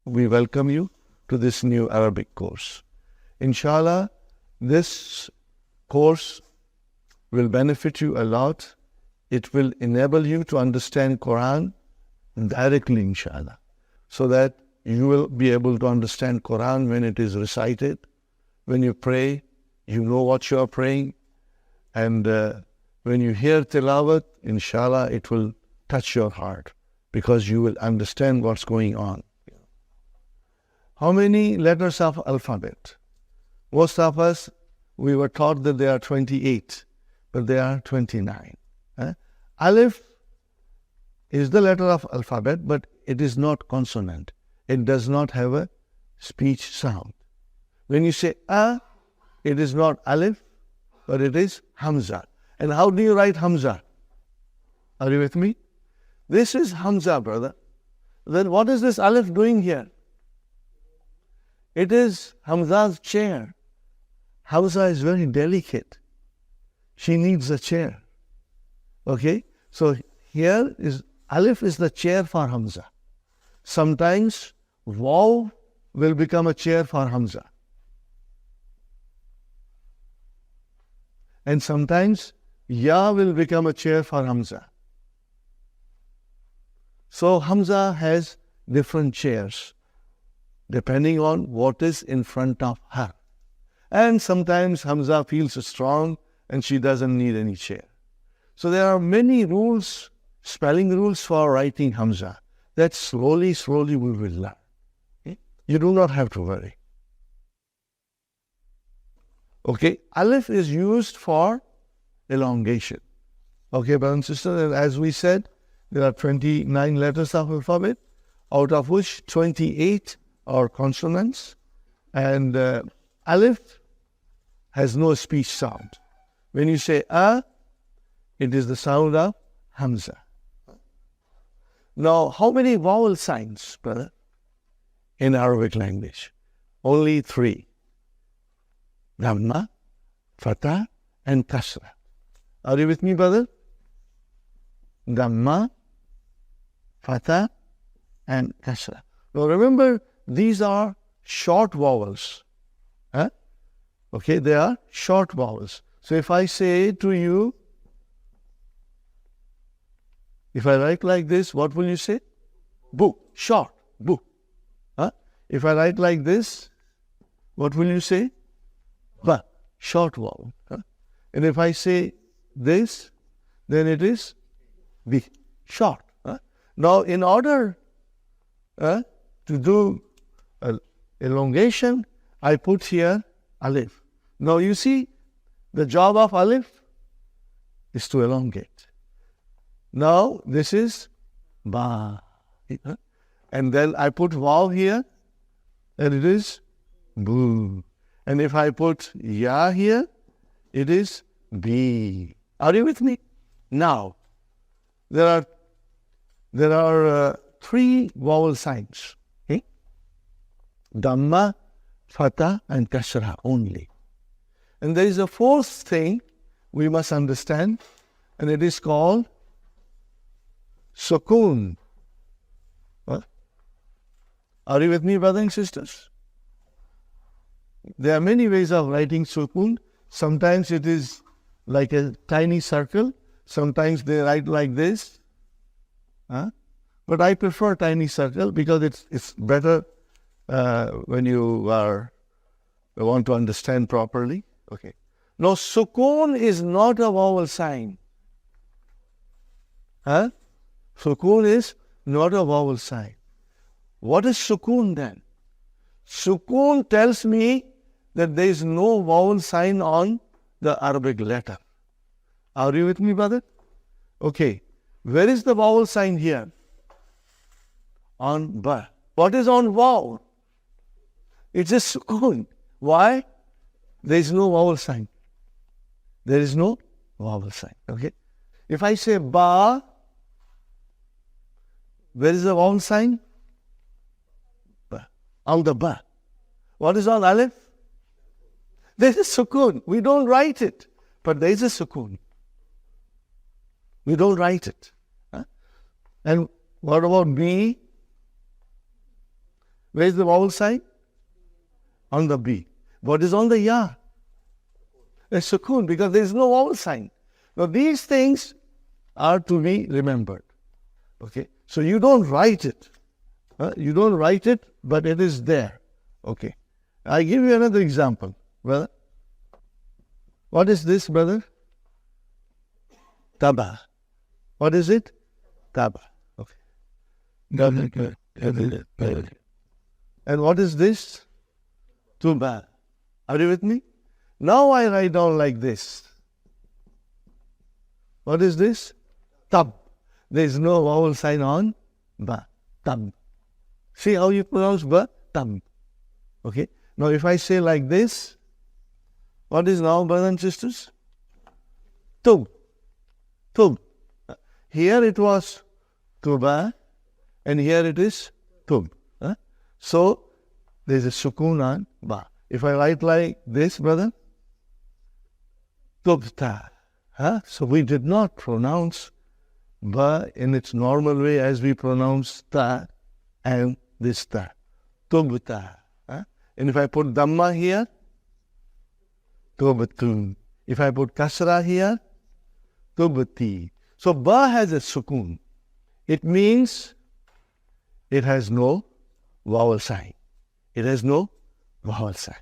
we welcome you to this new Arabic course. Inshallah, this course will benefit you a lot. It will enable you to understand Quran directly, inshallah, so that you will be able to understand Quran when it is recited. When you pray, you know what you are praying. And when you hear tilawat, inshallah, it will touch your heart because you will understand what's going on. How many letters of alphabet? Most of us, we were taught that there are 28, but there are 29. Alif is the letter of alphabet, but it is not consonant. It does not have a speech sound. When you say a, it is not alif, but it is hamza. And how do you write hamza? Are you with me? This is hamza, brother. Then what is this alif doing here? It is Hamza's chair. Hamza is very delicate. She needs a chair. Okay? So here is alif is the chair for Hamza. Sometimes waw will become a chair for Hamza. And sometimes ya will become a chair for Hamza. So Hamza has different chairs depending on what is in front of her. And sometimes Hamza feels strong and she doesn't need any chair. So there are many rules, spelling rules for writing Hamza that slowly we will learn. Okay? You do not have to worry. Okay, alif is used for elongation. Okay, brothers and sisters, and as we said, there are 29 letters of alphabet, out of which 28 are consonants, and alif has no speech sound. When you say a, it is the sound of Hamza. Now, how many vowel signs, brother, in Arabic language? Only 3. Dhamma, Fatha, and Kasra. Are you with me, brother? Dhamma, Fatha, and Kasra. Now remember, these are short vowels. Okay, they are short vowels. So if I say to you, if I write like this, what will you say? Bu, short, bu. If I write like this, what will you say? Ba, short vowel. And if I say this, then it is bi, short. Now, in order to do elongation, I put here alif. Now, you see, the job of alif is to elongate. Now, this is ba. And then I put vav here, and it is bu. And if I put ya here, it is bi. Are you with me? Now, there are 3 vowel signs. Okay? Dhamma, Fatha, and Kasra only. And there is a 4th thing we must understand, and it is called Sukoon. What? Are you with me, brothers and sisters? There are many ways of writing Sukoon. Sometimes it is like a tiny circle. Sometimes they write like this. But I prefer tiny circle because it's better when you want to understand properly. Okay. Now, Sukoon is not a vowel sign. Sukoon is not a vowel sign. What is Sukoon then? Sukoon tells me that there is no vowel sign on the Arabic letter. Are you with me, brother? Okay. Where is the vowel sign here? On ba. What is on vav? It's a sukoon. Why? There is no vowel sign. There is no vowel sign. Okay. If I say ba, where is the vowel sign? Ba. On the ba. What is on alif? There is a sukoon. We don't write it, but there is a sukoon. We don't write it. And what about B? Where is the vowel sign? On the B. What is on the Ya? A sukoon, because there is no vowel sign. Now these things are to be remembered. Okay, so you don't write it. You don't write it, but it is there. Okay, I give you another example, brother. What is this, brother? Taba. What is it? Taba. Okay. And what is this? Tuba. Are you with me? Now I write down like this. What is this? Tab. There is no vowel sign on ba. Tab. See how you pronounce ba? Tab. Okay. Now if I say like this, what is now, brothers and sisters? Tub. Tub. Here it was tuba, and here it is tub. So there is a sukoon on ba. If I write like this, brother, tubta. So we did not pronounce ba in its normal way as we pronounce ta and this ta. Tubta. And if I put dhamma here, tubtu. If I put kasra here, tubti. So ba has a sukoon. It means it has no vowel sign. It has no vowel sign.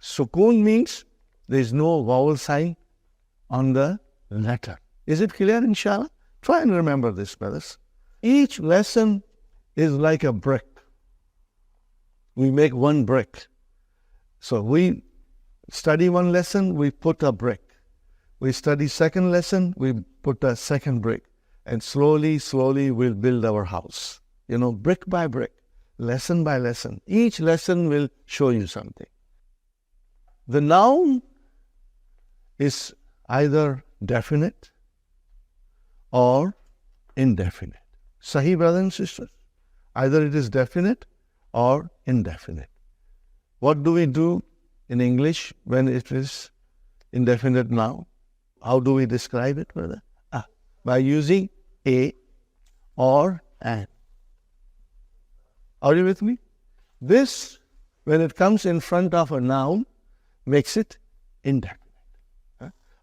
Sukoon means there is no vowel sign on the letter. Is it clear, inshallah? Try and remember this, brothers. Each lesson is like a brick. We make one brick. So we study one lesson, we put a brick. We study second lesson, we put a second brick. And slowly, slowly we'll build our house. Brick by brick, lesson by lesson. Each lesson will show you something. The noun is either definite or indefinite. Sahih, brothers and sisters? Either it is definite or indefinite. What do we do in English when it is indefinite noun? How do we describe it, brother? By using a or an. Are you with me? This, when it comes in front of a noun, makes it indefinite.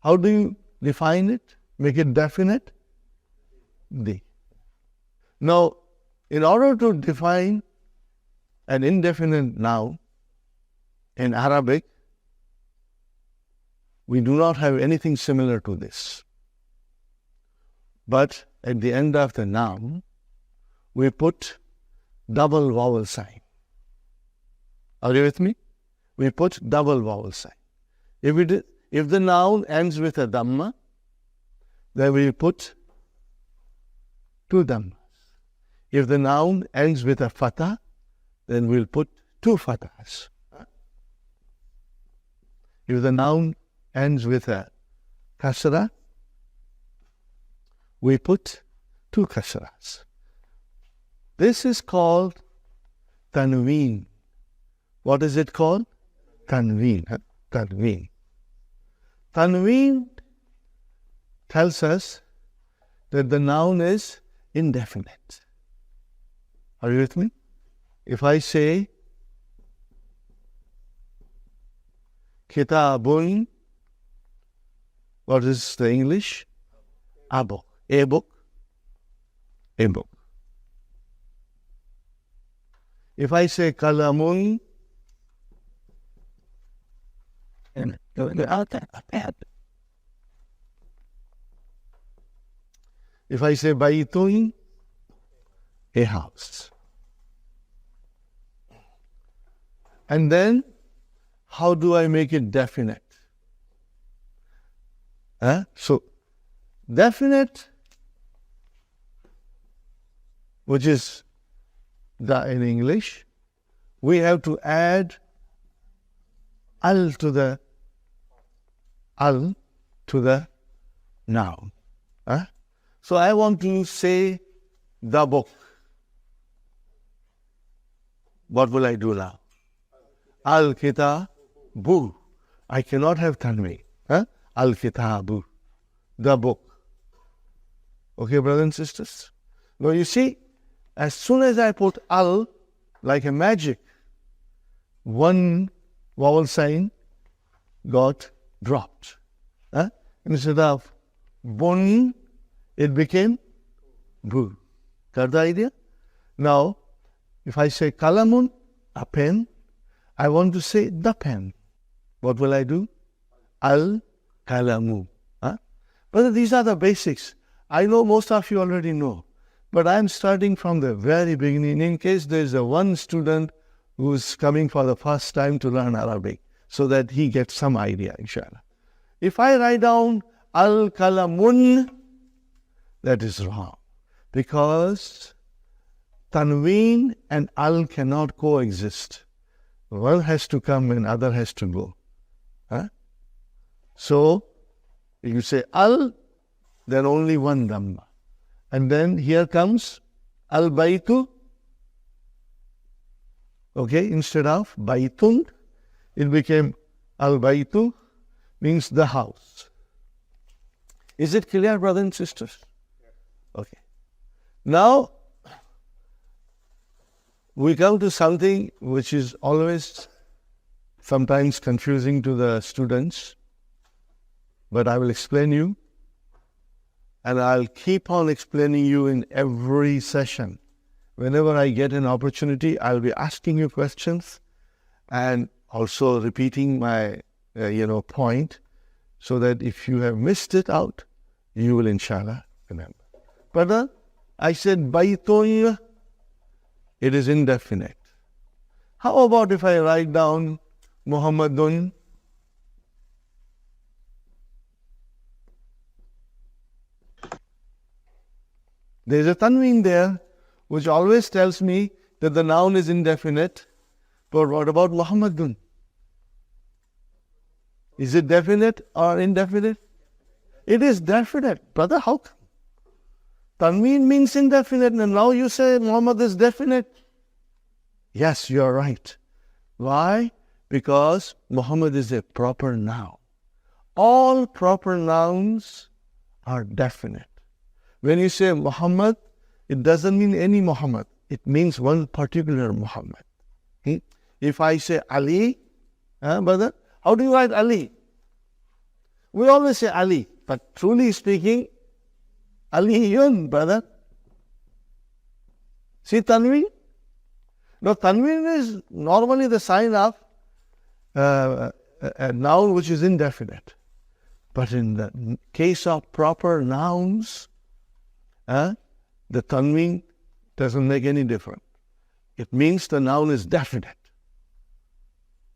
How do you define it? Make it definite? The. Now, in order to define an indefinite noun in Arabic, we do not have anything similar to this. But at the end of the noun, we put double vowel sign. Are you with me? We put double vowel sign. If the noun ends with a dhamma, then we put two dhammas. If the noun ends with a fatha, then we'll put two fathas. If the noun ends with a kasra, we put two kasras. This is called tanween. What is it called? Tanween. Tanween. Tanween tells us that the noun is indefinite. Are you with me? If I say kitabun, what is the English? A book. A book. A book. If I say kalamun, if I say baytun, a house. And then, how do I make it definite? So, definite, which is in English, we have to add al to the noun. So I want to say the book. What will I do now? Al-kitabu. I cannot have tanween. Al-kitabu. The book. Okay, brothers and sisters? Now you see, as soon as I put al, like a magic, one vowel sign got dropped. Instead of bun, it became bu. Got the idea? Now, if I say kalamun, a pen, I want to say the pen. What will I do? Al kalamu. But these are the basics. I know most of you already know. But I am starting from the very beginning in case there is a one student who is coming for the first time to learn Arabic, so that he gets some idea, inshallah. If I write down al kalamun, that is wrong. Because tanween and al cannot coexist. One has to come and other has to go. So, you say al, then only one dhamma. And then here comes al baitu. Okay, instead of baitun, it became al baitu, means the house. Is it clear, brothers and sisters? Okay. Now, we come to something which is always sometimes confusing to the students, but I will explain you, and I'll keep on explaining you in every session. Whenever I get an opportunity, I'll be asking you questions and also repeating my point, so that if you have missed it out, you will inshallah remember. But I said baitun, it is indefinite. How about if I write down Muhammadun? There is a tanween there which always tells me that the noun is indefinite. But what about Muhammadun? Is it definite or indefinite? It is definite. Brother, how come? Tanween means indefinite, and now you say Muhammad is definite. Yes, you are right. Why? Because Muhammad is a proper noun. All proper nouns are definite. When you say Muhammad, it doesn't mean any Muhammad. It means one particular Muhammad. If I say Ali, brother, how do you write Ali? We always say Ali, but truly speaking, Aliyun, brother. See Tanween? Now Tanween is normally the sign of a noun which is indefinite. But in the case of proper nouns, the Tanween doesn't make any difference. It means the noun is definite.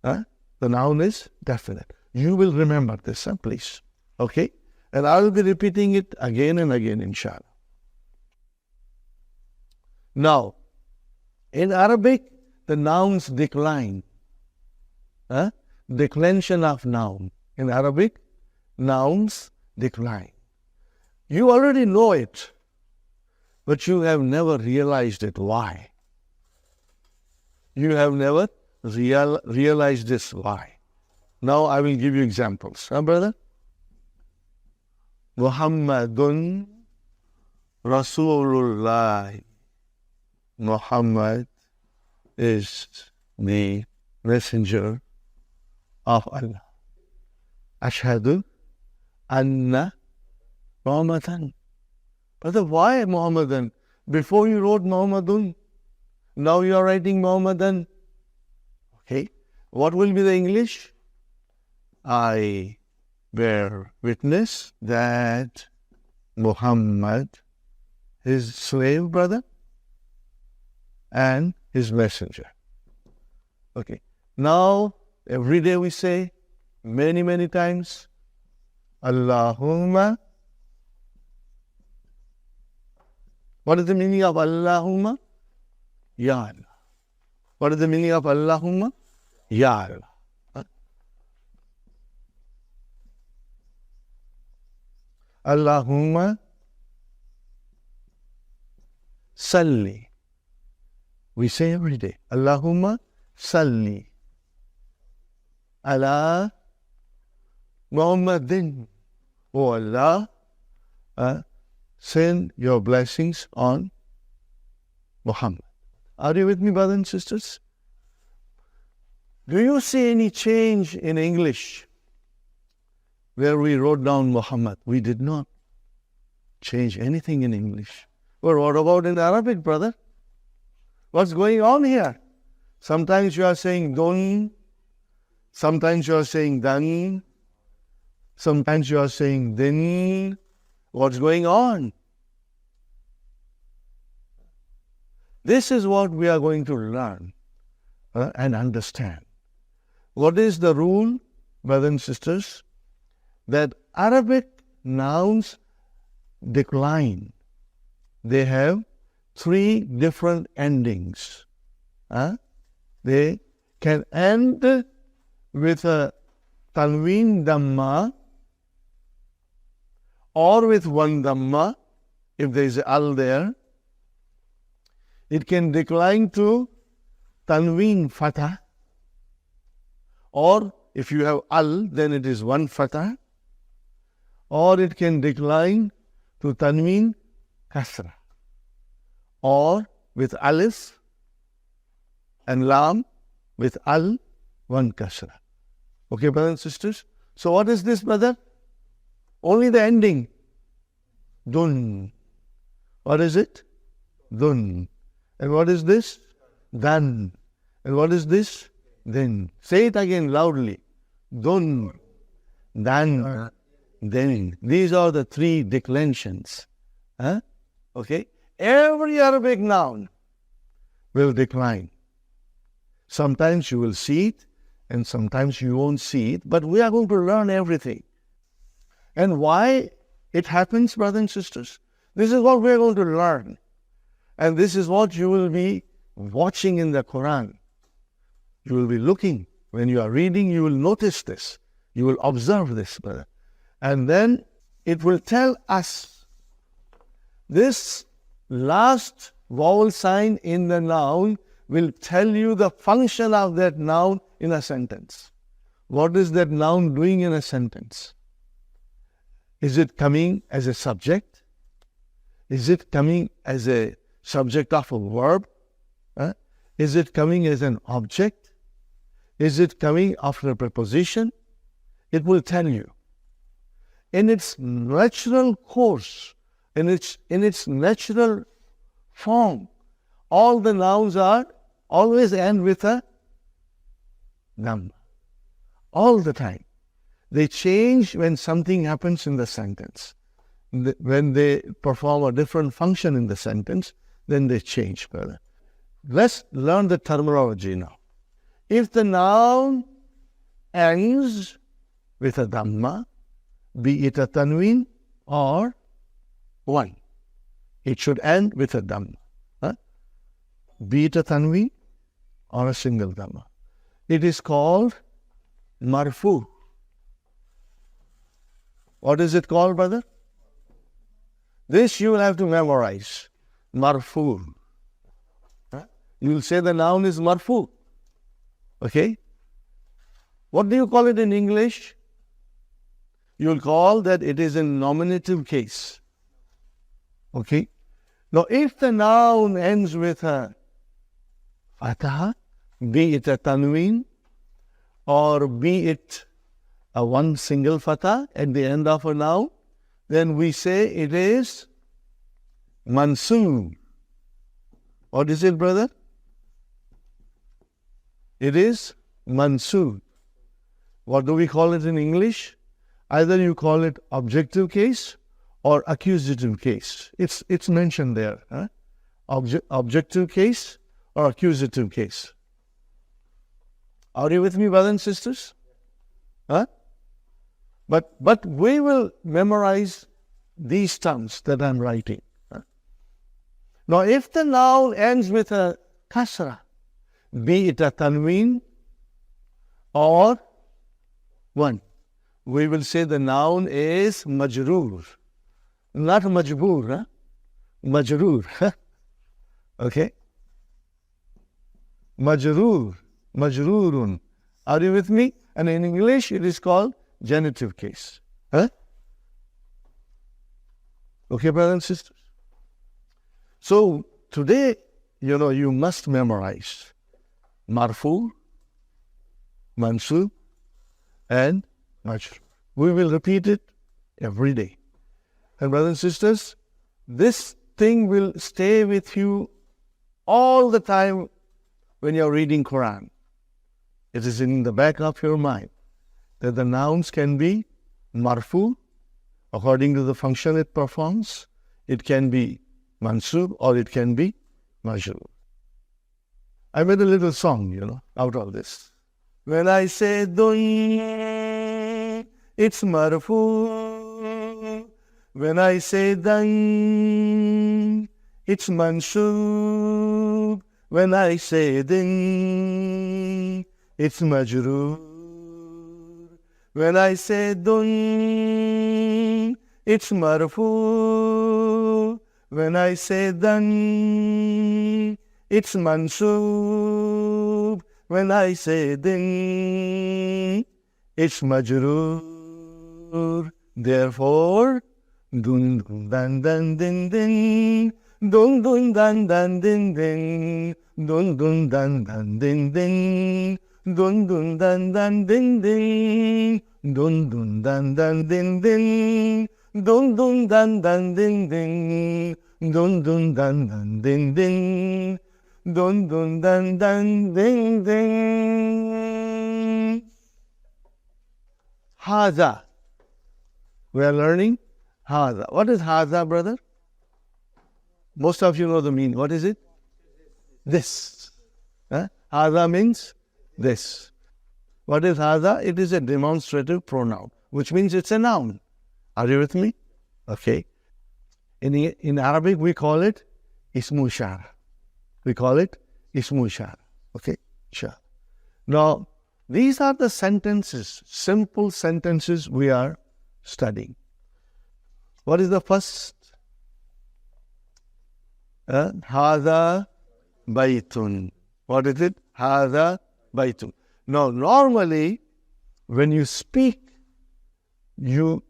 The noun is definite. You will remember this, please. Okay? And I will be repeating it again and again, inshallah. Now, in Arabic, the nouns decline. Declension of noun. In Arabic, nouns decline. You already know it, but you have never realized it. Why? You have never realized this. Why? Now I will give you examples. Brother? Muhammadun Rasulullah. Muhammad is the messenger of Allah. Ashhadu anna Muhammadan. Brother, why Muhammadan? Before you wrote Muhammadun, now you are writing Muhammadan. Okay, what will be the English? I bear witness that Muhammad, his slave, brother, and his messenger. Okay, now every day we say many, many times, Allahumma. What is the meaning of Allahumma? Ya Allah. What is the meaning of Allahumma? Ya Allah. Allahumma salli. We say every day, Allahumma salli ala Muhammadin. Oh Allah, send your blessings on Muhammad. Are you with me, brothers and sisters? Do you see any change in English where we wrote down Muhammad? We did not change anything in English. Well, what about in Arabic, brother? What's going on here? Sometimes you are saying dun, sometimes you are saying dan, sometimes you are saying din. What's going on? This is what we are going to learn and understand. What is the rule, brothers and sisters? That Arabic nouns decline. They have 3 different endings. They can end with a tanween dhamma or with one dhamma if there is al there. It can decline to tanween fatah, or if you have al, then it is one fatah, or it can decline to tanween kasra, or with alif and lam, with al, one kasra. Okay, brothers and sisters? So what is this, brother? Only the ending. Dun. What is it? Dun. And what is this? Dan. And what is this? Then. Say it again loudly. Dun. Dan. Then. These are the 3 declensions. Okay? Every Arabic noun will decline. Sometimes you will see it, and sometimes you won't see it, but we are going to learn everything. And why it happens, brothers and sisters? This is what we are going to learn. And this is what you will be watching in the Quran. You will be looking. When you are reading, you will notice this. You will observe this, brother. And then it will tell us this last vowel sign in the noun will tell you the function of that noun in a sentence. What is that noun doing in a sentence? Is it coming as a subject? Is it coming as a subject of a verb? Is it coming as an object? Is it coming after a preposition? It will tell you. In its natural course, in its natural form, all the nouns are always end with a dhamma. All the time. They change when something happens in the sentence. When they perform a different function in the sentence, then they change, brother. Let's learn the terminology now. If the noun ends with a dhamma, be it a tanween or one, it should end with a dhamma. Be it a tanween or a single dhamma. It is called marfu. What is it called, brother? This you will have to memorize. Marfu. You will say the noun is marfu. Okay? What do you call it in English? You will call that it is in nominative case. Okay? Now, if the noun ends with a fatha, be it a tanween, or be it a one single fatha at the end of a noun, then we say it is mansoob. What is it, brother? It is mansoob. What do we call it in English? Either you call it objective case or accusative case. It's mentioned there. Objective case or accusative case. Are you with me, brothers and sisters? But we will memorize these terms that I'm writing. Now, if the noun ends with a kasra, be it a tanween or one, we will say the noun is majroor. Not majboor, majroor. Okay? Majroor, majroorun. Are you with me? And in English, it is called genitive case. Okay, brothers and sisters? So, today you must memorize marfu, mansub, and majrur. We will repeat it every day. And brothers and sisters, this thing will stay with you all the time when you're reading Quran. It is in the back of your mind that the nouns can be marfu, according to the function it performs. It can be mansub or it can be majrur. I made a little song, out of this. When I say dun, it's marfu. When I say dan, it's mansub. When I say din, it's majrur. When I say dun, it's marfu. When I say dan, it's mansub. When I say din, it's majrur. Therefore, dun dun dan dan din din, dun dun dan dan din din, dun dun dan dan din din, dun dun dan dan din din, dun dun dan dan din din, dun dun dan dan din din, dun dun dan dan din din, dun dun dan dan din din. Haza. We are learning haza. What is haza, brother? Most of you know the meaning. What is it? This. Haza means this. What is haza? It is a demonstrative pronoun, which means it's a noun. Are you with me? Okay. In Arabic, we call it ismu ishara. We call it ismu ishara. Okay? Sure. Now, these are the sentences, simple sentences we are studying. What is the first? Hada baytun. What is it? Hada baytun. Now, normally, when you speak, you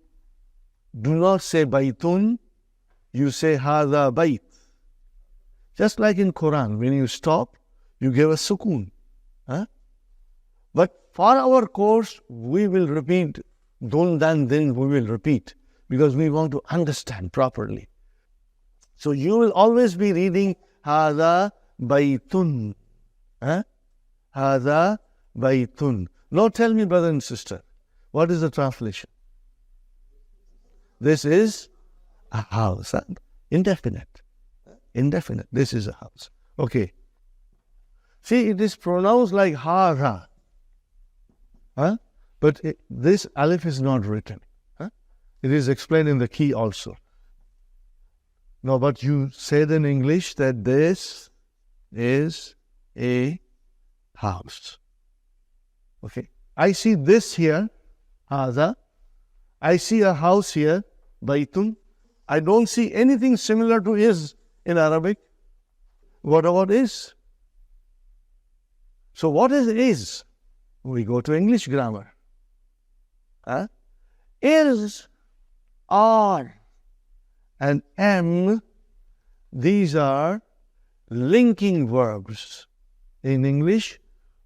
do not say baytun, you say hada bayt. Just like in Quran, when you stop, you give a sukoon. But for our course, we will repeat dun dan din, we will repeat, because we want to understand properly. So you will always be reading hada baytun. Hada baytun. Now tell me, brother and sister, what is the translation? This is a house. Indefinite. Indefinite. This is a house. Okay. See, it is pronounced like hara. But this alif is not written. It is explained in the key also. No, but you said in English that this is a house. Okay. I see this here, haza. I see a house here, baytun. I don't see anything similar to is in Arabic. What about is? So what is? We go to English grammar. Is, are, and am, these are linking verbs. In English,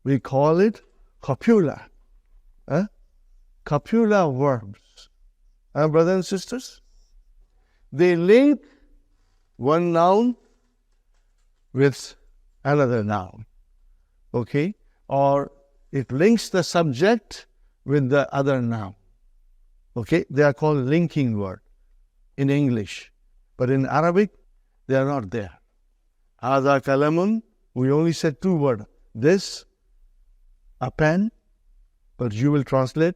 we call it copula. Copula verbs. Brothers and sisters, they link one noun with another noun. Okay? Or it links the subject with the other noun. Okay? They are called linking words in English. But in Arabic, they are not there. Hada kalamun, we only said two words. This, a pen, but you will translate,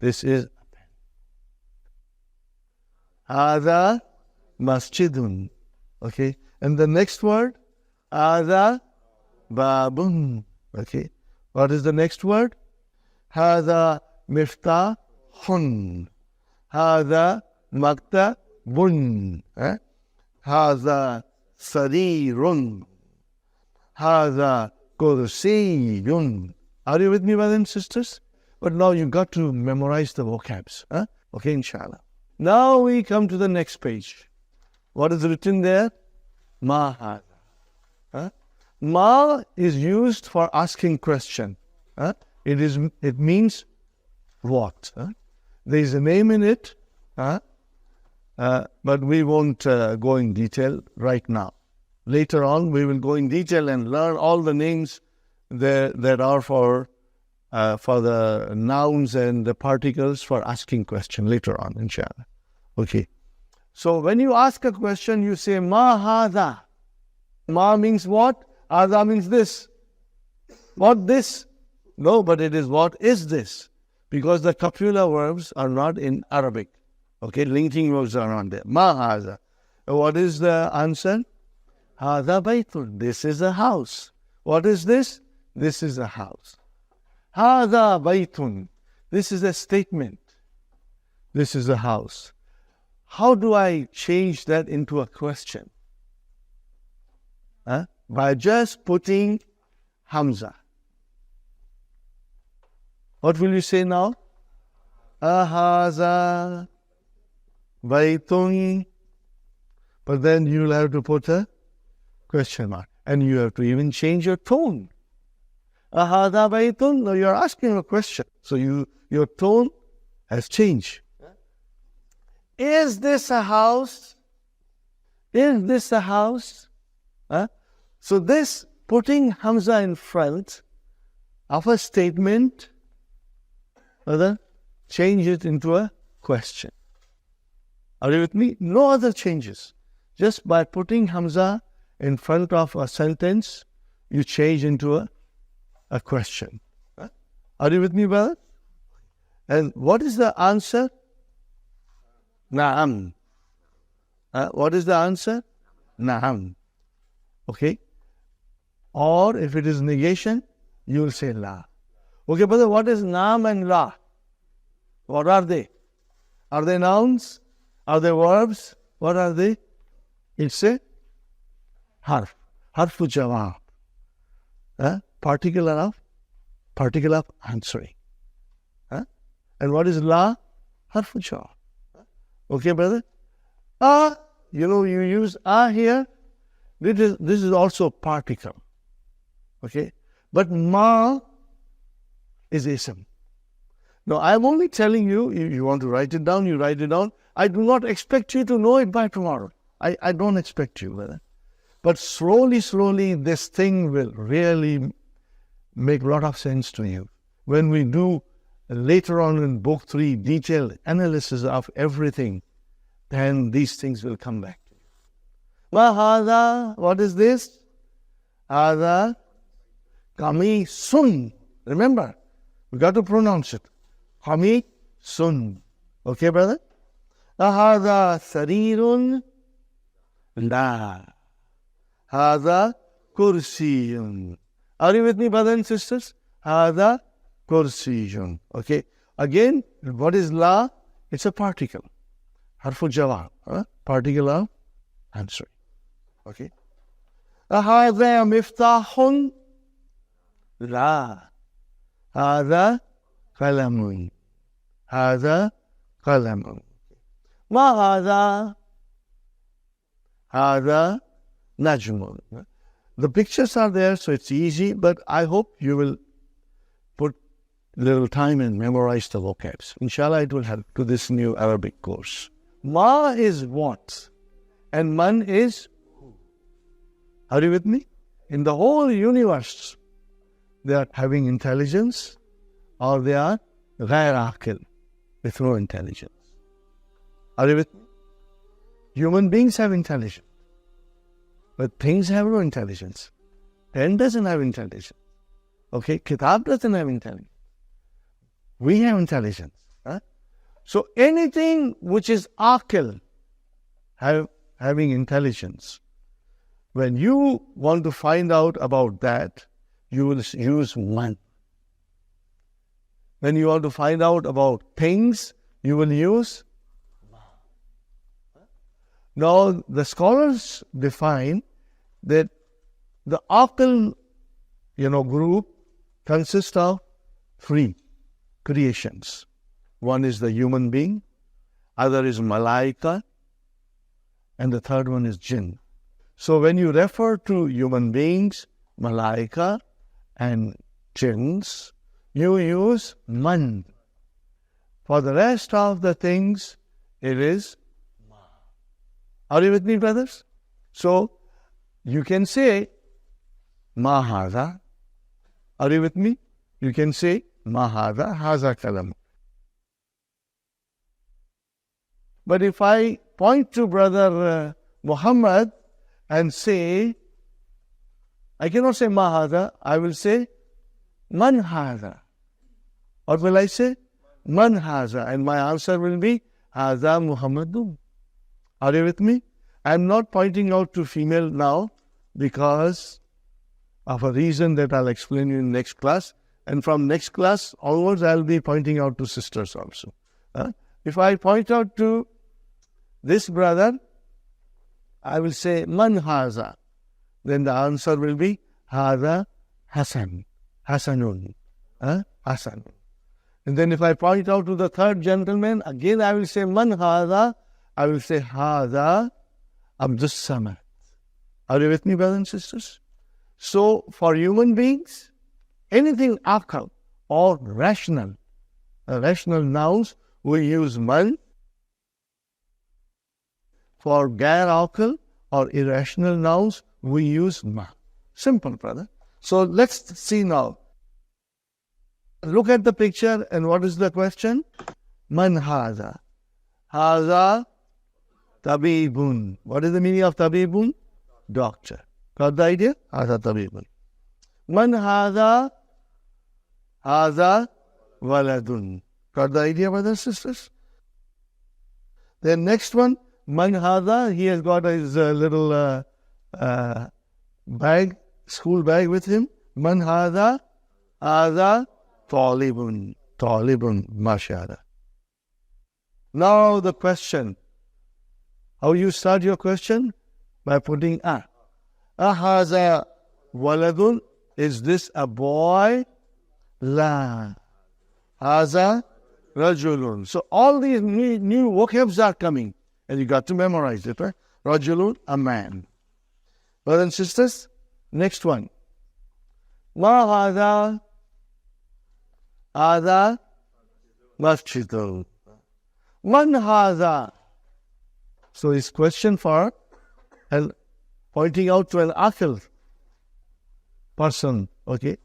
this is a pen. Hada masjidun. Okay? And the next word, hada babun. Okay? What is the next word? Hada miftahun. Hada maktabun. Hada sarirun. Hada kursiyun. Are you with me, brothers and sisters? But now you got to memorize the vocabs. Okay, inshallah. Now we come to the next page. What is written there? Ma hada. Ma is used for asking question. It means what? There is a name in it, but we won't go in detail right now. Later on, we will go in detail and learn all the names that are for the nouns and the particles for asking question later on, inshallah. Okay. So when you ask a question, you say ma hada. Ma means what? Hada means this. What this? No, but it is what is this? Because the copula verbs are not in Arabic. Okay, linking verbs are not there. Ma hada. What is the answer? Hada baytun. This is a house. What is this? This is a house. Hada baytun. This is a statement. This is a house. How do I change that into a question? By just putting Hamza. What will you say now? Ahaza baytun. But then you'll have to put a question mark. And you have to even change your tone. Ahada baytun. Now you're asking a question. So your tone has changed. Is this a house? Is this a house? So this putting Hamza in front of a statement, change it into a question. Are you with me? No other changes. Just by putting Hamza in front of a sentence, you change into a question. Are you with me, brother? And what is the answer? Na'am. What is the answer? Na'am. Okay? Or if it is negation, you will say la. Okay, brother, what is naam and la? What are they? Are they nouns? Are they verbs? What are they? It's a harf. Harfu jawab. Particle of answering. And what is la? Harfu jawab. Okay, brother? You use here. This is also particle. Okay? But ma is ism. Now, I'm only telling you, you want to write it down, you write it down. I do not expect you to know it by tomorrow. I don't expect you, brother. But slowly, this thing will really make a lot of sense to you. When we do later on in book 3, detailed analysis of everything, then these things will come back to you. Ma hada, what is this? Hada qamisun. Remember, we got to pronounce it. Qamisun. Okay, brother? Hada sarirun. La. Hada kursiyun. Are you with me, brothers and sisters? Hada kursiyun. Okay. Again, what is la? It's a particle. Harfu jawab. Particle of answering. Okay. Hada miftahun. La. Hada qalamun. Hada qalamun. Ma hada? Hada najmun. The pictures are there, so it's easy, but I hope you will put little time and memorize the vocabs. Inshallah, it will help to this new Arabic course. Ma is what? And man is who? Are you with me? In the whole universe, they are having intelligence, or they are ghair aqil, with no intelligence. Are you with me? Human beings have intelligence, but things have no intelligence. Pen doesn't have intelligence. Okay, kitab doesn't have intelligence. We have intelligence. So anything which is aqil, having intelligence, when you want to find out about that, you will use man. When you want to find out about things, you will use ma. Now, the define that the aqil, group consists of 3 creations. One is the human being, other is malaika, and the third one is jinn. So when you refer to human beings, malaika and jinns, you use man. For the rest of the things, it is ma. Are you with me, brothers? So you can say ma hadha. Are you with me? You can say ma hadha, hadha kalam. But if I point to brother Muhammad and say, I cannot say ma hadha, I will say man hadha. What will I say? Man hadha. And my answer will be hadha Muhammadun. Are you with me? I am not pointing out to female now because of a reason that I'll explain you in next class. And from next class onwards, I'll be pointing out to sisters also. If I point out to this brother, I will say man haza. Then the answer will be haza Hasan. Hasanun. Hasan. And then if I point out to the third gentleman, again I will say man haza. I will say haza Abdus Samad. Are you with me, brothers and sisters? So for human beings, anything akal or rational nouns, we use man. For gair akal or irrational nouns, we use ma. Simple, brother. So let's see now. Look at the picture and what is the question? Man haza. Haza tabibun. What is the meaning of tabibun? Doctor. Got the idea? Haza tabibun. Man haza. Haza waladun. Got the idea, brothers and sisters? Then next one. Man hadha, he has got his little bag, school bag with him. Man hadha, hadha talibun, mashallah. Now the question. How you start your question? By putting a. Hadha waladun, is this a boy? La. Hadha rajulun. So all these new vocabs are coming. And you got to memorize it, right? Rajulun, a man. Brothers and sisters, next one. Ma hadha, hadha masjidun. Man hadha. So his question for pointing out to an akil person, okay?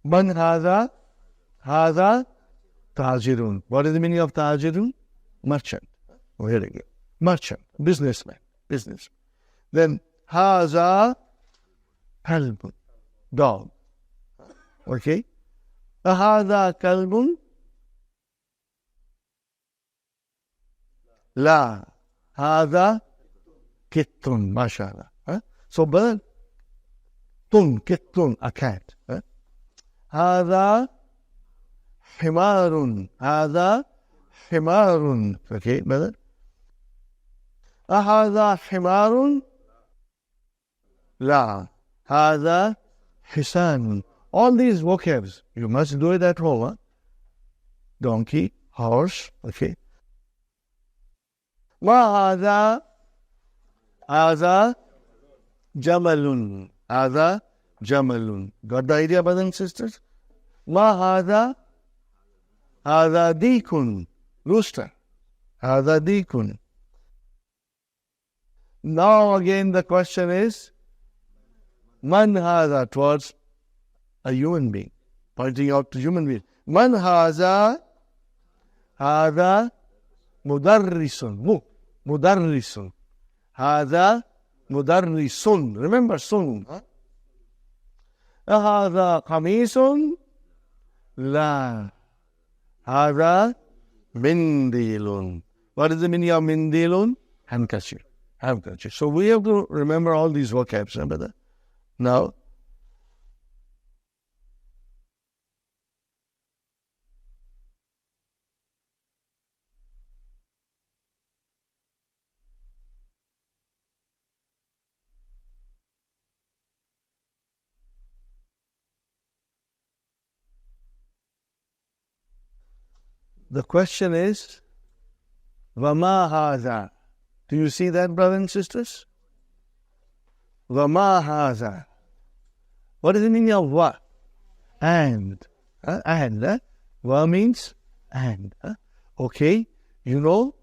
Man hadha, hadha tajirun. What is the meaning of tajirun? Merchant. Very good. Merchant, businessman. Then haza kalbun, dog. Okay. Haza kalbun, la. Haza kittun, mashallah. So, brother, kittun, a cat. Haza himarun, haza himarun. Okay, brother. هذا حمار لا هذا حصان. All these vocabs, you must do it at home. Huh? Donkey, horse, okay. ما هذا هذا جمل. هذا جمل. Got the idea, brothers and sisters? ما هذا هذا ديك. Rooster. هذا ديك. Now again the question is, man hadha, towards a human being, pointing out to human being. Man hadha, hadha mudarrisun, mudarrisun. Hadha mudarrisun. Remember sun. Hadha qamisun, la. Hadha mindilun. What is the meaning of mindilun? Handkerchief. So we have to remember all these vocabs, brother. Now, the question is, Vama hadha. Do you see that, brothers and sisters? Vama haza. What is the meaning of wa? And. And. Wa means and. Okay, you know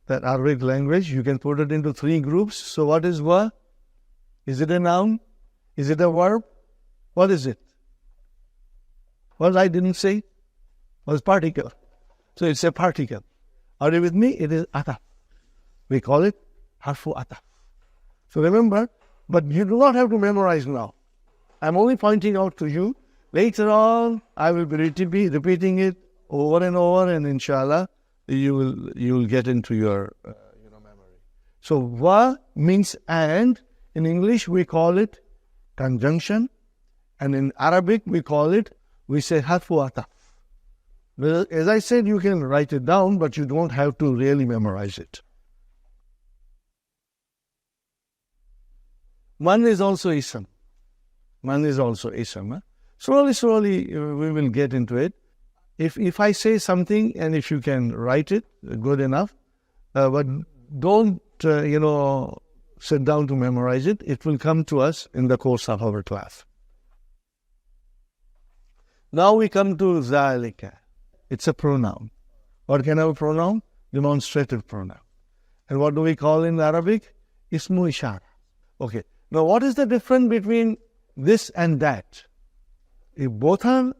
that Arabic language, you can put it into 3 groups. So what is wa? Is it a noun? Is it a verb? What is it? What I didn't say was particle. So it's a particle. Are you with me? It is ataf. We call it harfu ataf. So remember, but you do not have to memorize now. I'm only pointing out to you. Later on, I will be repeating it over and over, and inshallah, you will get into your memory. So wa means and. In English, we call it conjunction, and in Arabic, we say harfu ataf. Well, as I said, you can write it down, but you don't have to really memorize it. Man is also ism. Man is also ism. Slowly, we will get into it. If I say something, and if you can write it, good enough. But don't, sit down to memorize it. It will come to us in the course of our class. Now we come to zalika. It's a pronoun. What kind of a pronoun? Demonstrative pronoun. And what do we call in Arabic? Ismu ishara. Okay. Now what is the difference between this and that? If both are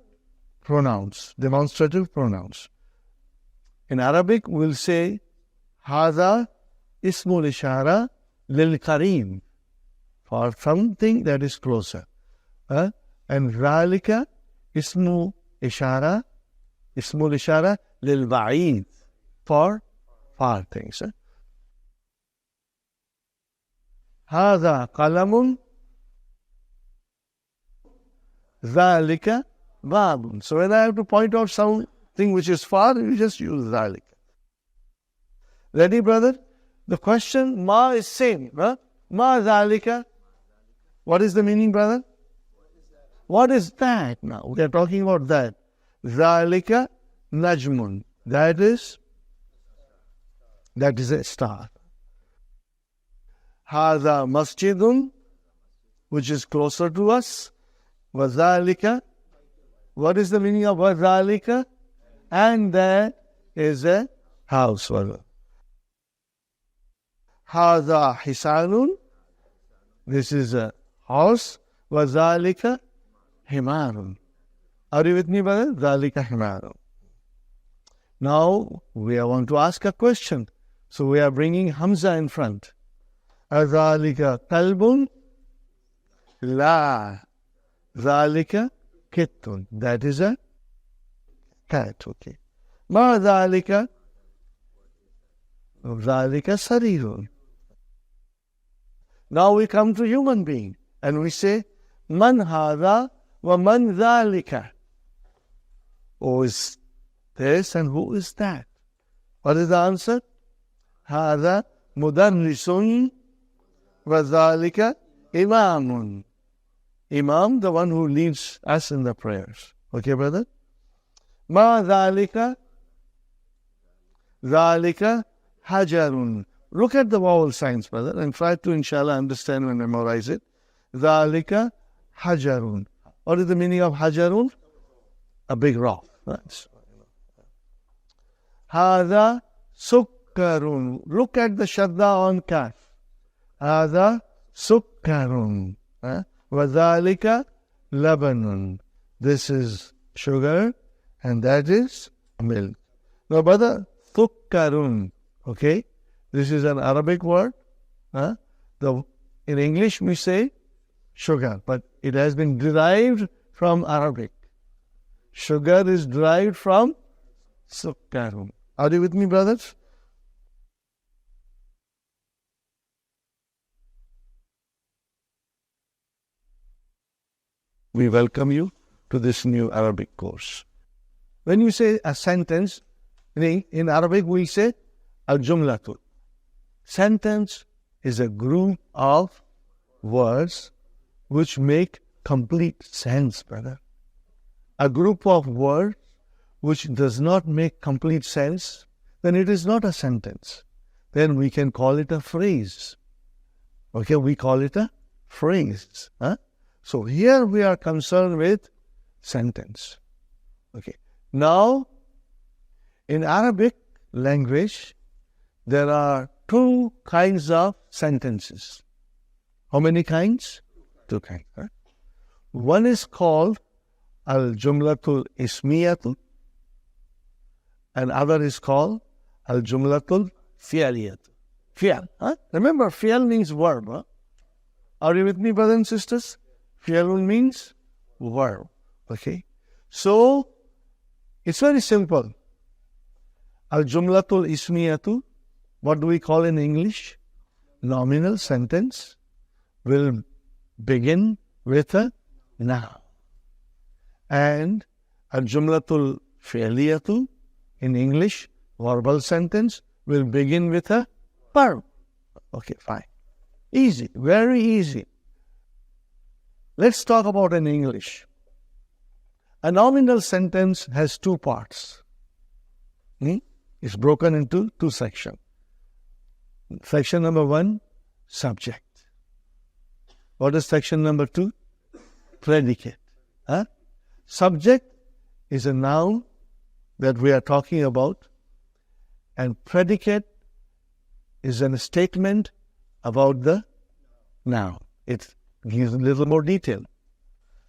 pronouns, demonstrative pronouns. In Arabic, we'll say, Hada ismul ishara lil kareem, for something that is closer. And zalika ismul ishara lil ba'id, for far things. Hada qalamun, zalika babun. So when I have to point out something which is far, you just use zalika. Ready, brother? The question ma is same. Ma zalika. What is the meaning, brother? What is that now? We are talking about that. Zalika najmun. That is a star. Hada masjidun, which is closer to us. Wazalika. What is the meaning of wazalika? And there is a house. Hada hisanun. This is a horse. Wazalika himarun. Are you with me, brother? Zalika himarun. Now, we want to ask a question. So we are bringing Hamza in front. Azalika kalbun? La. Zalika kittun. That is a cat. Okay. Ma zalika? Zalika sarirun. Now we come to human being and we say, Man hada wa man zalika. Who is this and who is that? What is the answer? Hada mudarrisun wa zalika imamun. Imam, the one who leads us in the prayers. Okay, brother? Ma zalika? Zalika hajarun. Look at the vowel signs, brother, and try to, inshallah, understand and memorize it. Zalika hajarun. What is the meaning of hajarun? A big rock. Right? Hada sukkarun. Look at the shadda on kaf. Hada sukkarun. Wadhalika labanun. This is sugar and that is milk. Now, brother, sukkarun. Okay? This is an Arabic word. In English, we say sugar, but it has been derived from Arabic. Sugar is derived from sukkarun. Are you with me, brothers? We welcome you to this new Arabic course. When you say a sentence, in Arabic we say al-jumlatu. Sentence is a group of words which make complete sense, brother. A group of words which does not make complete sense, then it is not a sentence. Then we can call it a phrase. Okay, we call it a phrase. So here we are concerned with sentence. Okay. Now, in Arabic language, there are two kinds of sentences. How many kinds? Two kinds. One is called al-jumlatul ismiyatu, and other is called al-jumlatul fi'aliyatu. Fi'al. Remember, fi'al means verb. Are you with me, brothers and sisters? Fi'al means verb. Okay. So, it's very simple. Al-jumlatul ismiyatu, what do we call in English? Nominal sentence will begin with a noun. And al-jumlatul fi'liyatu, in English, verbal sentence will begin with a verb. Okay, fine. Easy, very easy. Let's talk about in English. A nominal sentence has two parts. It's broken into two sections. Section number 1, subject. What is section number 2? Predicate. Subject is a noun that we are talking about, and predicate is a statement about the noun. It gives a little more detail.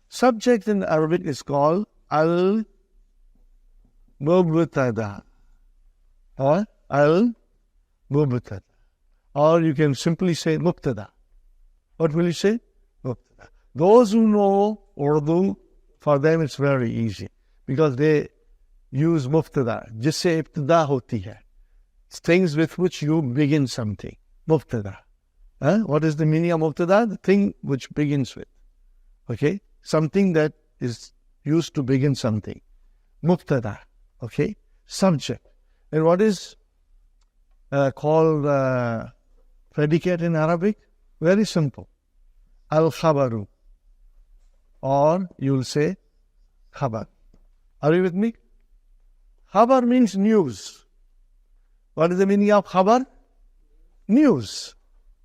Subject in Arabic is called al-mubtada. Al-mubtada. Or you can simply say mubtada. What will you say? Mubtada. Those who know Urdu, for them it's very easy because they use mubtada. Jisse ibtida hoti hai. It's things with which you begin something. Mubtada. What is the meaning of mubtada? The thing which begins with. Okay? Something that is used to begin something. Mubtada. Okay? Subject. And what is called predicate in Arabic? Very simple. Al-khabaru. Or you'll say khabar. Are you with me? Khabar means news. What is the meaning of khabar? News.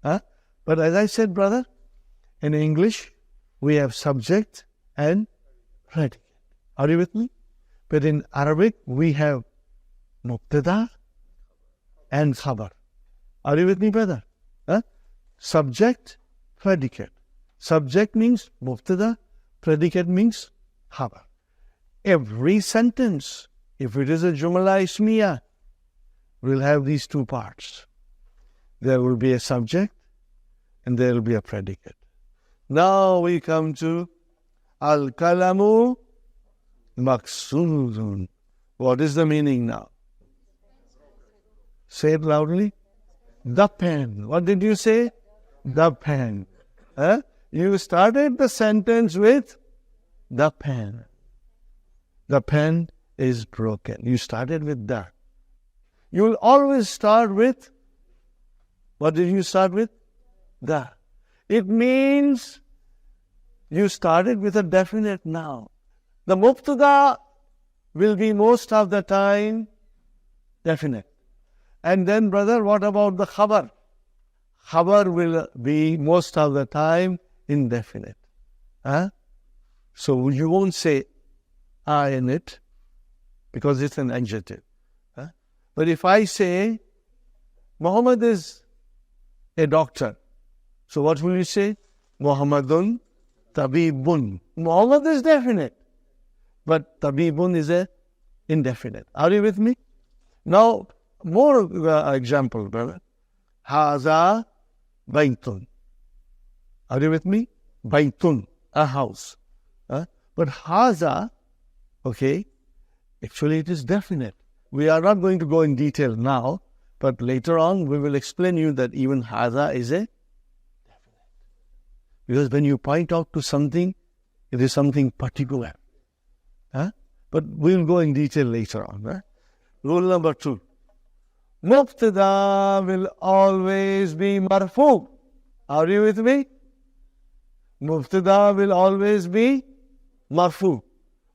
But as I said, brother, in English, we have subject and predicate. Are you with me? But in Arabic, we have mubtada and khabar. Are you with me, brother? Subject, predicate. Subject means mubtada, predicate means khabar. Every sentence, if it is a jumla ismiya, will have these two parts. There will be a subject and there will be a predicate. Now we come to al-kalamu maqsoodun. What is the meaning now? Say it loudly. The pen. What did you say? The pen. You started the sentence with the pen. The pen is broken. You started with that. You will always start with, what did you start with? The. It means you started with a definite noun. The mubtada will be most of the time definite. And then, brother, what about the khabar? Khabar will be most of the time indefinite. So you won't say I in it because it's an adjective. But if I say Muhammad is a doctor, so what will you say? Muhammadun tabibun. Muhammad is definite, but tabibun is a indefinite. Are you with me? Now, more example, brother. Haza baitun. Are you with me? Baitun, a house. But haza, okay, actually it is definite. We are not going to go in detail now, but later on we will explain you that even haza is a definite. Because when you point out to something, it is something particular. But we will go in detail later on. Rule number 2. Mubtada will always be marfu. Are you with me? Mubtada will always be marfu.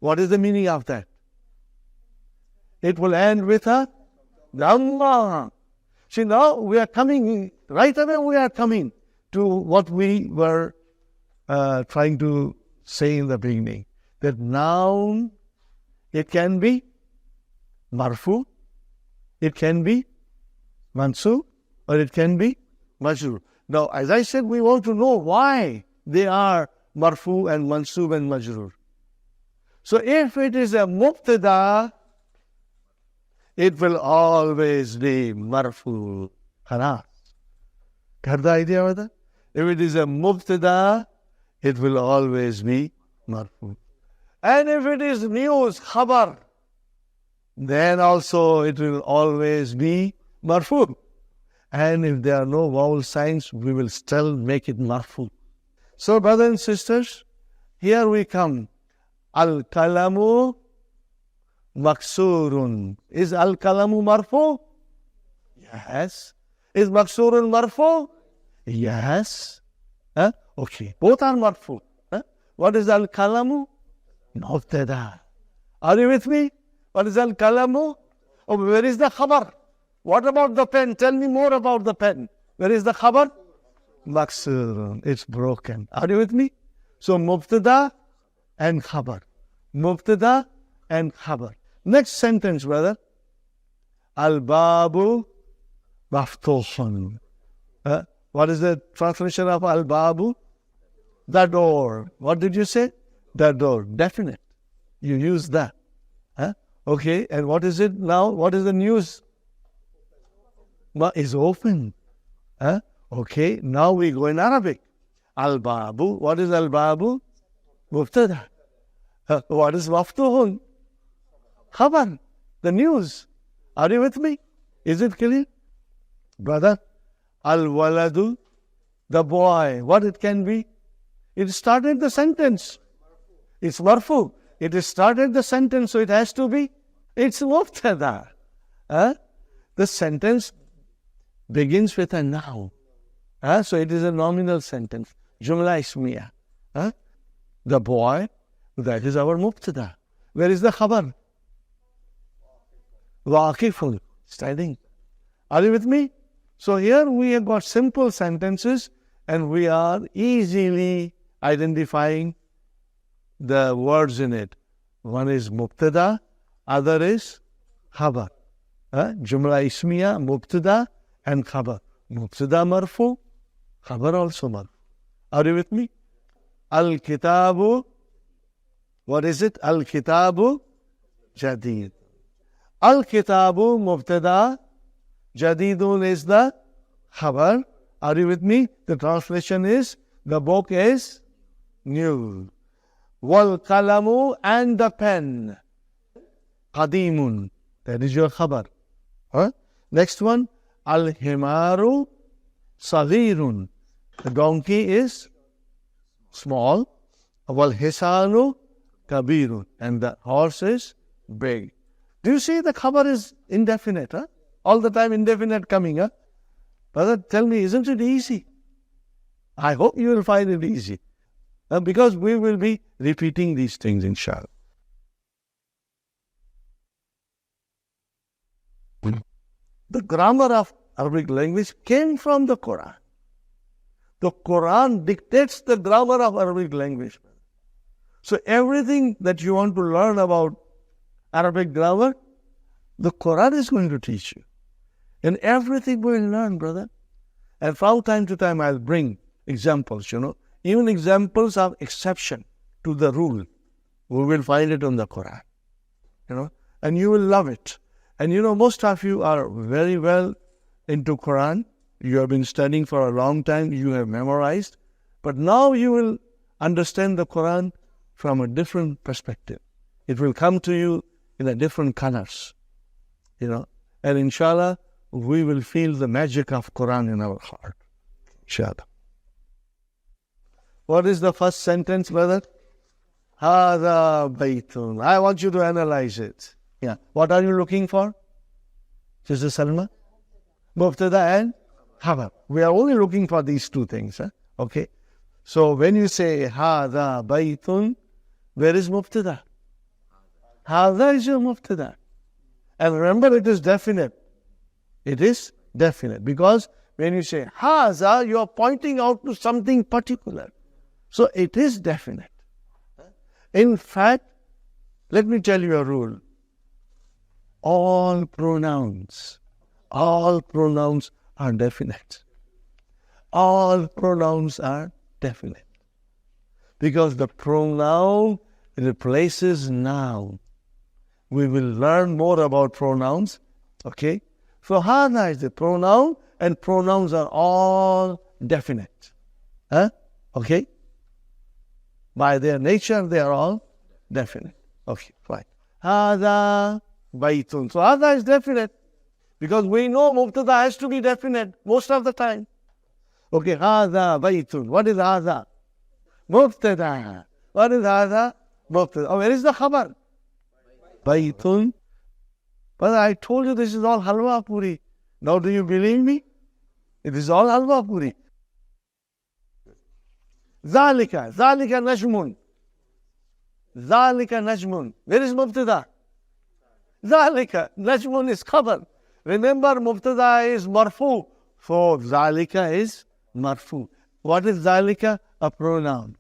What is the meaning of that? It will end with a dhamma. See, now we are coming, right away we are coming to what we were trying to say in the beginning. That noun, it can be marfu, it can be mansub, or it can be majrur. Now, as I said, we want to know why they are marfu and mansub and majrur. So if it is a mubtada, it will always be marfu. Khalas. Got the idea of that? If it is a mubtada, it will always be marfu. And if it is news, khabar, then also it will always be marfu. And if there are no vowel signs, we will still make it marfu. So, brothers and sisters, here we come. Al-kalamu maksurun. Is al-kalamu marfu? Yes. Is maksurun marfu? Yes. Okay. Both are marfu. What is al-kalamu? Mubtada. Are you with me? What is al-kalamu? Oh, where is the khabar? What about the pen? Tell me more about the pen. Where is the khabar? Maksurun. It's broken. Are you with me? So, mubtada and khabar. Mubtada and khabar. Next sentence, brother. Al-babu maftuhun. What is the translation of al-babu? The door. What did you say? The door. Definite. You use that. Okay. And what is it now? What is the news? Is open. Okay. Now we go in Arabic. Al-babu. What is al-babu? Mubtada. What is maftuhun? Khabar. The news. Are you with me? Is it clear? Brother, al-waladu, the boy. What it can be? It started the sentence. It's marfu. It started the sentence, so it has to be. It's mubtada. The sentence begins with a noun. So it is a nominal sentence. Jumla ismiya. The boy, that is our mubtada. Where is the khabar? Waqifun, standing. Are you with me? So here we have got simple sentences and we are easily identifying the words in it. One is mubtada, other is khabar. Jumla ismiya, mubtada and khabar. Mubtada marfu, khabar also marfu. Are you with me? Al-kitabu, what is it? Al-kitabu jadid. Al-kitabu mubtada, jadidun is the khabar. Are you with me? The translation is, the book is new. Wal kalamu, and the pen. Qadimun, that is your khabar. Next one, al-himaru saghirun. The donkey is small. Wal hisanu kabirun, and the horse is big. Do you see the khabar is indefinite? All the time indefinite coming. Brother, tell me, isn't it easy? I hope you will find it easy. Because we will be repeating these things, inshallah. The grammar of Arabic language came from the Quran. The Quran dictates the grammar of Arabic language. So everything that you want to learn about Arabic grammar, the Quran is going to teach you. And everything we will learn, brother. And from time to time I'll bring examples, even examples of exception to the rule. We will find it on the Quran, and you will love it. And most of you are very well into Quran. You have been studying for a long time. You have memorized. But now you will understand the Quran from a different perspective. It will come to you in a different colors, And inshallah, we will feel the magic of Quran in our heart. Inshallah. What is the first sentence, brother? Hada baytun. I want you to analyze it. Yeah. What are you looking for? Sister Salma? Mubtada and khabar. We are only looking for these two things. Okay. So when you say hada baytun, where is mubtada? Hada is your mubtada. And remember, it is definite. It is definite. Because when you say haza, you are pointing out to something particular. So it is definite. In fact, let me tell you a rule. All pronouns are definite. All pronouns are definite. Because the pronoun replaces noun. We will learn more about pronouns. Okay? So hada is the pronoun, and pronouns are all definite. Okay? By their nature, they are all definite. Okay, fine. Hada baytun. So hada is definite. Because we know mubtada has to be definite most of the time. Okay, hada baytun. What is hada? Mubtada. What is hada? Mubtada. Oh, where is the khabar? Baytun. But I told you this is all halwa puri. Now do you believe me? It is all halwa puri. Zalika najmun. Zalika najmun. Where is mubtada? Zalika najmun is khabar. Remember, mubtada is marfu. So zalika is marfu. What is zalika? A pronoun.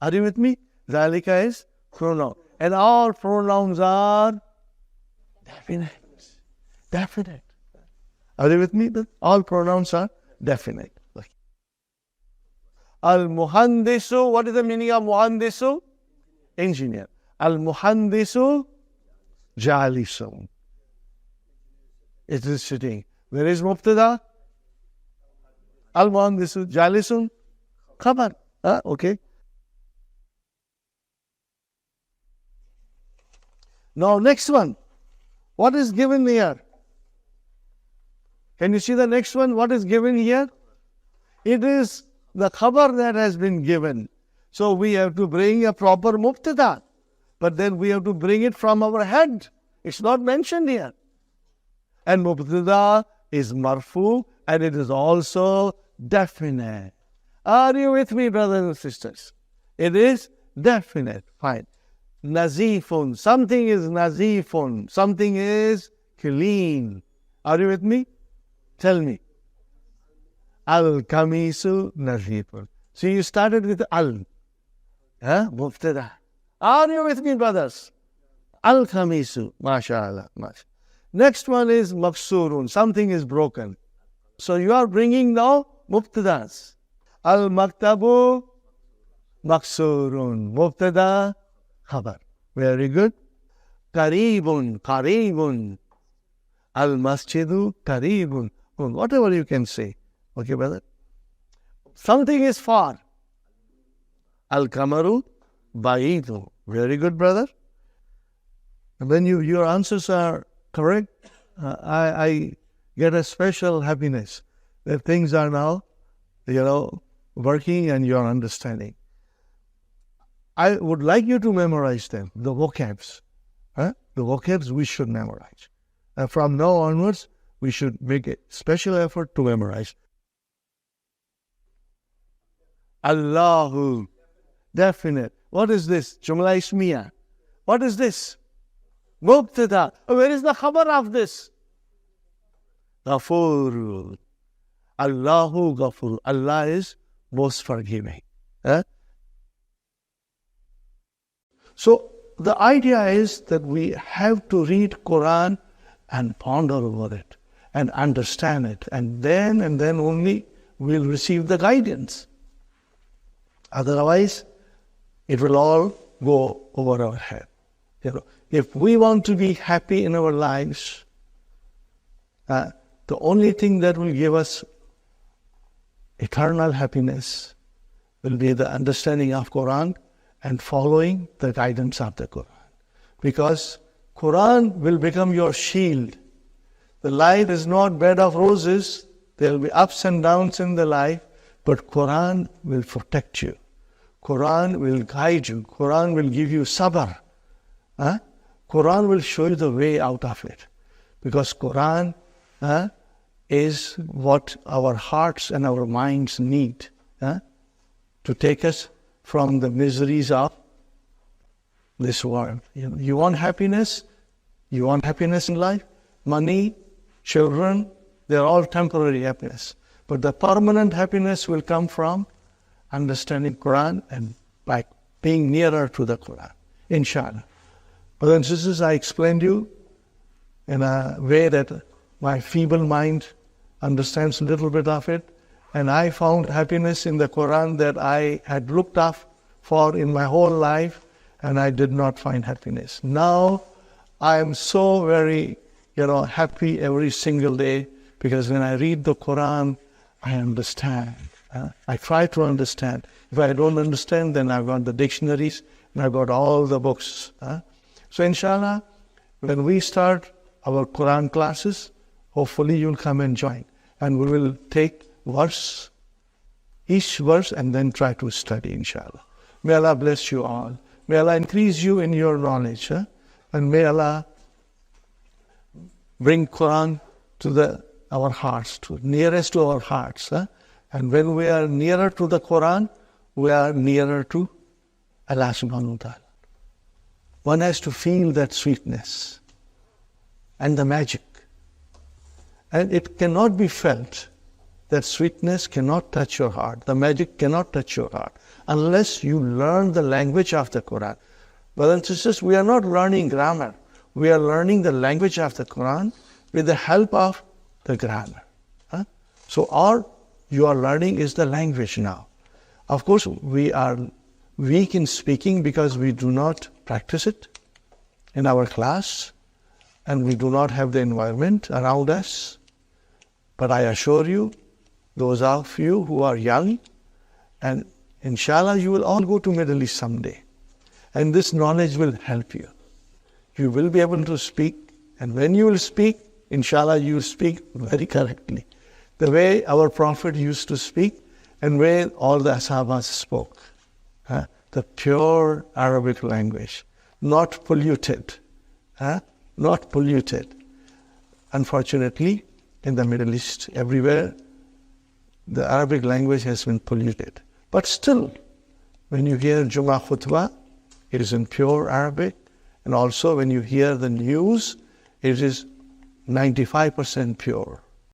Are you with me? Zalika is pronoun. And all pronouns are definite. Definite. Are you with me? All pronouns are definite. Al-muhandisu. What is the meaning of muhandisu? Engineer. Al-muhandisu jalisun. It is sitting. Where is mubtada? Al-muhandisu jalisun. Khabar. Okay. Now next one. What is given here? Can you see the next one? What is given here? It is the khabar that has been given. So we have to bring a proper mubtada. But then we have to bring it from our head. It's not mentioned here. And mubtada is marfu, and it is also definite. Are you with me, brothers and sisters? It is definite. Fine. Nazifun. Something is nazifun. Something is clean. Are you with me? Tell me. Al-kamisu nazifun. So you started with al. Mubtada. Are you with me, brothers? Al-kamisu. MashaAllah. Next one is maksurun. Something is broken. So you are bringing now mubtadas. Al-maktabu maksurun. Mubtada khabar. Very good. Qaribun. Al-masjidu qaribun. Whatever you can say. Okay, brother? Something is far. Al-kamaru ba'idu. Very good, brother. And when your answers are correct, I get a special happiness that things are now, working and you're understanding. I would like you to memorize them, the vocabs. The vocabs we should memorize. And from now onwards, we should make a special effort to memorize. Allahu. Definite. What is this? Jumla ismiya. What is this? Mubtada. Where is the khabar of this? Ghafur. Allahu Ghafur. Allah is most forgiving. So the idea is that we have to read Quran and ponder over it and understand it, and then only we'll receive the guidance. Otherwise, it will all go over our head. If we want to be happy in our lives, the only thing that will give us eternal happiness will be the understanding of Quran and following the guidance of the Quran. Because Quran will become your shield. The life is not bed of roses. There will be ups and downs in the life, but Quran will protect you. Quran will guide you. Quran will give you sabr. Quran will show you the way out of it. Because Quran is what our hearts and our minds need to take us from the miseries of this world. You want happiness? You want happiness in life? Money, children, they're all temporary happiness. But the permanent happiness will come from understanding Quran and by being nearer to the Quran, inshallah. Brothers and sisters, I explained you in a way that my feeble mind understands a little bit of it, and I found happiness in the Quran that I had looked up for in my whole life, and I did not find happiness. Now I am so very, happy every single day, because when I read the Quran, I understand. I try to understand. If I don't understand, then I've got the dictionaries and I've got all the books. So inshallah, when we start our Quran classes, hopefully you'll come and join. And we will take each verse, and then try to study, inshallah. May Allah bless you all. May Allah increase you in your knowledge. And may Allah bring Quran to our hearts, nearest to our hearts. And when we are nearer to the Quran, we are nearer to Allah subhanahu wa ta'ala. One has to feel that sweetness and the magic. And it cannot be felt. That sweetness cannot touch your heart. The magic cannot touch your heart unless you learn the language of the Quran. Brothers and sisters, we are not learning grammar. We are learning the language of the Quran with the help of the grammar. So all you are learning is the language now. Of course, we are weak in speaking because we do not practice it in our class, and we do not have the environment around us. But I assure you, those of you who are young, and inshallah you will all go to Middle East someday, and this knowledge will help you. You will be able to speak, and when you will speak, inshallah you will speak very correctly. The way our Prophet used to speak, and where all the Sahabas spoke. The pure Arabic language, not polluted. Not polluted. Unfortunately, in the Middle East, everywhere, the Arabic language has been polluted. But still, when you hear Jummah Khutbah, it is in pure Arabic. And also when you hear the news, it is 95% pure.